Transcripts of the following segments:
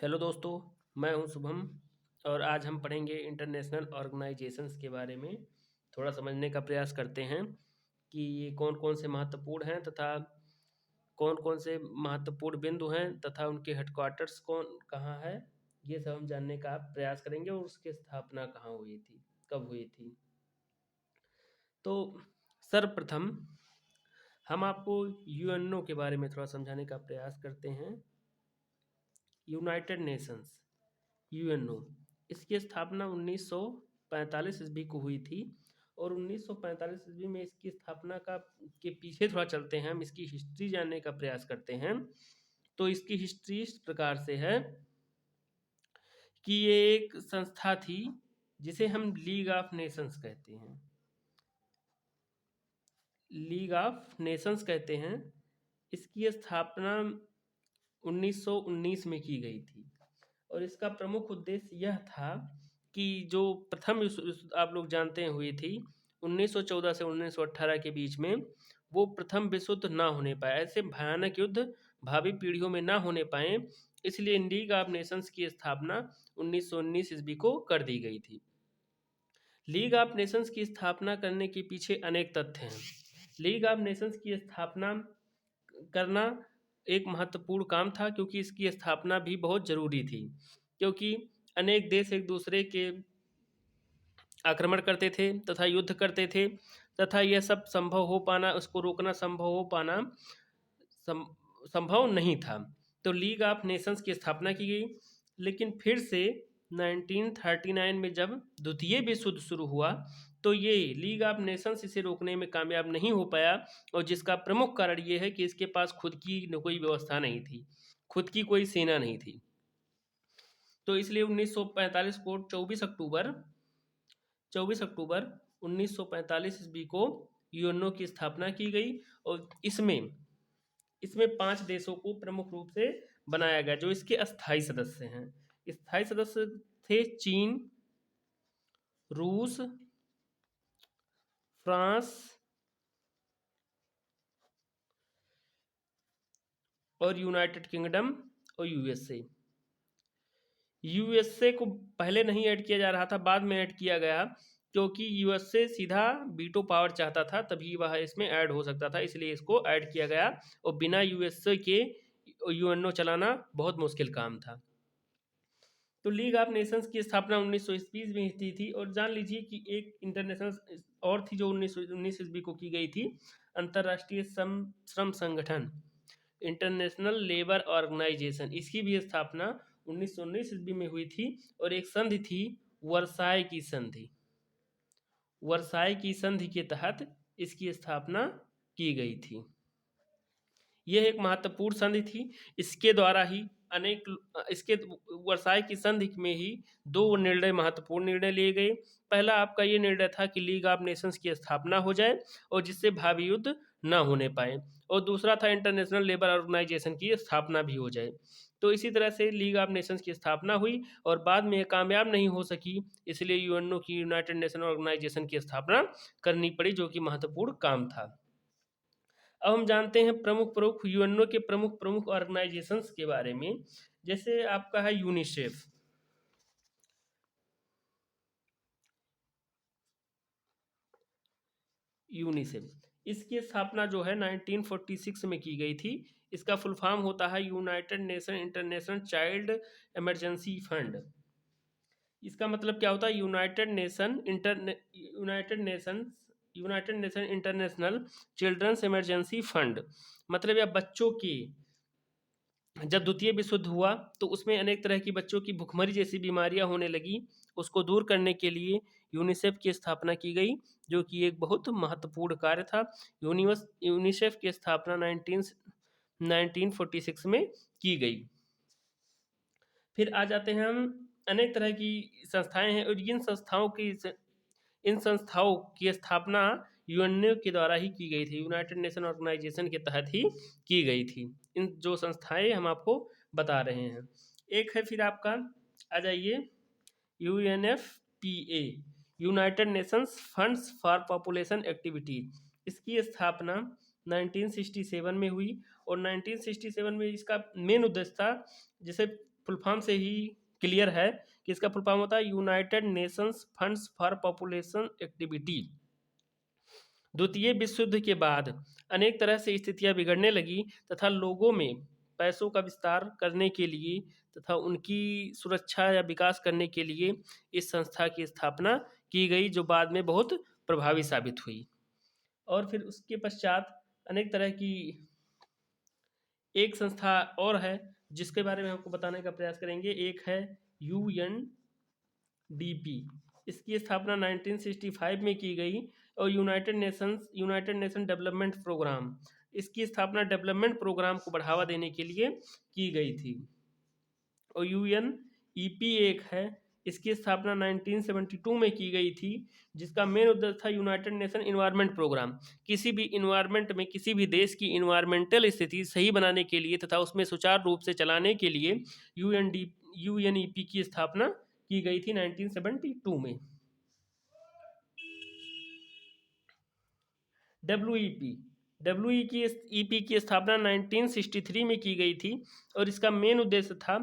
Hello दोस्तों, मैं हूं शुभम और आज हम पढ़ेंगे इंटरनेशनल ऑर्गेनाइजेशंस के बारे में। थोड़ा समझने का प्रयास करते हैं कि ये कौन-कौन से महत्वपूर्ण हैं तथा कौन-कौन से महत्वपूर्ण बिंदु हैं तथा उनके हेडक्वार्टर्स कहाँ है। ये सब हम जानने का प्रयास करेंगे और उसकी स्थापना कहाँ हुई थी, कब हुई थी। तो सर्वप्रथम हम आपको यूएनओ के बारे में थोड़ा समझाने का प्रयास करते हैं। यूनाइटेड नेशंस यूएनओ, इसकी स्थापना 1945 ईस्वी को हुई थी और 1945 ईस्वी में इसकी स्थापना का के पीछे थोड़ा चलते हैं, हम इसकी हिस्ट्री जानने का प्रयास करते हैं। तो इसकी हिस्ट्री इस प्रकार से है कि ये एक संस्था थी जिसे हम लीग ऑफ नेशंस कहते हैं। लीग ऑफ नेशंस कहते हैं। इसकी स्थापना 1919 में की गई थी और इसका प्रमुख उद्देश्य यह था कि जो प्रथम आप लोग जानते हैं हुई थी 1914 से 1918 के बीच में, वो प्रथम विश्व युद्ध ना होने पाए, ऐसे भयानक युद्ध भावी पीढ़ियों में ना होने पाए, इसलिए लीग ऑफ नेशंस की स्थापना 1919 ईस्वी को कर दी गई थी। लीग ऑफ नेशंस की स्थापना करने के पीछे अनेक तथ्य हैं। लीग ऑफ नेशंस की स्थापना करना एक महत्वपूर्ण काम था क्योंकि इसकी स्थापना भी बहुत ज़रूरी थी, क्योंकि अनेक देश एक दूसरे के आक्रमण करते थे तथा युद्ध करते थे तथा यह सब संभव हो पाना, उसको रोकना संभव हो पाना संभव नहीं था। तो लीग ऑफ नेशंस की स्थापना की गई, लेकिन फिर से 1939 में जब द्वितीय विश्व युद्ध शुरू हुआ तो ये लीग ऑफ नेशंस इसे रोकने में कामयाब नहीं हो पाया, और जिसका प्रमुख कारण ये है कि इसके पास खुद की कोई व्यवस्था नहीं थी, खुद की कोई सेना नहीं थी। तो इसलिए 1945 को 24 अक्टूबर 1945 ईस्वी को यूएनओ की स्थापना की गई और इसमें इसमें 5 देशों को प्रमुख रूप से बनाया गया जो इसके अस्थायी सदस्य हैं। स्थायी सदस्य थे चीन, रूस, फ्रांस और यूनाइटेड किंगडम और यूएसए। यूएसए को पहले नहीं ऐड किया जा रहा था, बाद में ऐड किया गया क्योंकि यूएसए सीधा वीटो पावर चाहता था, तभी वह इसमें ऐड हो सकता था, इसलिए इसको ऐड किया गया। और बिना यूएसए के यूएनओ चलाना बहुत मुश्किल काम था। तो लीग ऑफ नेशंस की स्थापना 1900 ईस्वी में हुई थी। और जान लीजिए कि एक इंटरनेशनल और थी जो 1919 ईस्वी को की गई थी, अंतर्राष्ट्रीय श्रम संगठन, इंटरनेशनल लेबर ऑर्गेनाइजेशन। इसकी भी स्थापना 1919 ईस्वी में हुई थी और एक संधि थी, वर्साय की संधि। वर्साय की संधि के तहत इसकी स्थापना की गई थी। यह एक महत्वपूर्ण संधि थी। इसके द्वारा ही इसके वर्साय की संधि में ही दो महत्वपूर्ण निर्णय लिए गए। पहला आपका ये निर्णय था कि लीग ऑफ नेशंस की स्थापना हो जाए और जिससे भावी युद्ध न होने पाए, और दूसरा था इंटरनेशनल लेबर ऑर्गेनाइजेशन की स्थापना भी हो जाए। तो इसी तरह से लीग ऑफ नेशंस की स्थापना हुई और बाद में कामयाब नहीं हो सकी, इसलिए यूएनओ की, यूनाइटेड नेशन ऑर्गेनाइजेशन की स्थापना करनी पड़ी, जो कि महत्वपूर्ण काम था। अब हम जानते हैं प्रमुख प्रमुख यूएनओ के प्रमुख प्रमुख ऑर्गेनाइजेशंस के बारे में। जैसे आपका है यूनिसेफ। यूनिसेफ इसकी स्थापना जो है 1946 में की गई थी। इसका फुल फॉर्म होता है United Nation International Child Emergency Fund. इसका मतलब क्या होता है? United Nation International Children's Emergency Fund. मतलब यह बच्चों की, जब द्वितीय विश्व युद्ध हुआ तो उसमें अनेक तरह की बच्चों की भुखमरी जैसी बीमारियां होने लगी, उसको दूर करने के लिए यूनिसेफ की स्थापना की गई, जो कि एक बहुत महत्वपूर्ण कार्य था। यूनिसेफ की स्थापना 1946 में की गई। फिर आ जाते हैं हम, अनेक तरह की संस्थाएं हैं और इन संस्थाओं की स्थापना यूएनओ के द्वारा ही की गई थी, यूनाइटेड नेशन ऑर्गेनाइजेशन के तहत ही की गई थी। इन जो संस्थाएं हम आपको बता रहे हैं, एक है फिर आपका, आ जाइए, UNFPA, United Nations funds for population activity. इसकी स्थापना 1967 में हुई और 1967 में इसका मेन उद्देश्य था, जैसे फुल फॉर्म से ही क्लियर है कि इसका फुल फॉर्म होता है United Nations funds for population activity. द्वितीय विश्व युद्ध के बाद अनेक तरह से स्थितियां बिगड़ने लगी तथा लोगों में पैसों का विस्तार करने के लिए तथा उनकी सुरक्षा या विकास करने के लिए इस संस्था की स्थापना की गई, जो बाद में बहुत प्रभावी साबित हुई। और फिर उसके पश्चात अनेक तरह की एक संस्था और है जिसके बारे में हमको बताने का प्रयास करेंगे। एक है UNDP। इसकी स्थापना 1965 में की गई और यूनाइटेड नेशन डेवलपमेंट प्रोग्राम, इसकी स्थापना डेवलपमेंट प्रोग्राम को बढ़ावा देने के लिए की गई थी। और UNEP एक है, इसकी स्थापना 1972 में की गई थी, जिसका मेन उद्देश्य था यूनाइटेड नेशन इन्वायरमेंट प्रोग्राम, किसी भी इन्वायरमेंट में किसी भी देश की इन्वायरमेंटल स्थिति सही बनाने के लिए तथा उसमें सुचारू रूप से चलाने के लिए UNEP की स्थापना की गई थी 1972 में। WEP की स्थापना 1963 में की गई थी और इसका मेन उद्देश्य था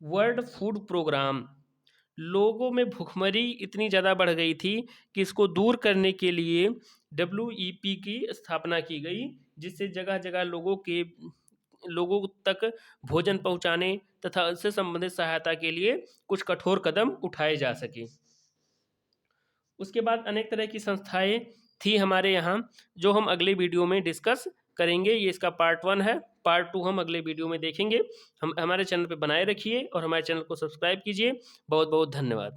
वर्ल्ड फूड प्रोग्राम। लोगों में भूखमरी इतनी ज़्यादा बढ़ गई थी कि इसको दूर करने के लिए WEP की स्थापना की गई, जिससे जगह जगह लोगों तक भोजन पहुंचाने तथा उससे संबंधित सहायता के लिए कुछ कठोर कदम उठाए जा सके। उसके बाद अनेक तरह की संस्थाएं थी हमारे यहाँ, जो हम अगले वीडियो में डिस्कस करेंगे। ये इसका पार्ट 1 है, पार्ट 2 हम अगले वीडियो में देखेंगे। हम हमारे चैनल पे बनाए रखिए और हमारे चैनल को सब्सक्राइब कीजिए। बहुत बहुत धन्यवाद।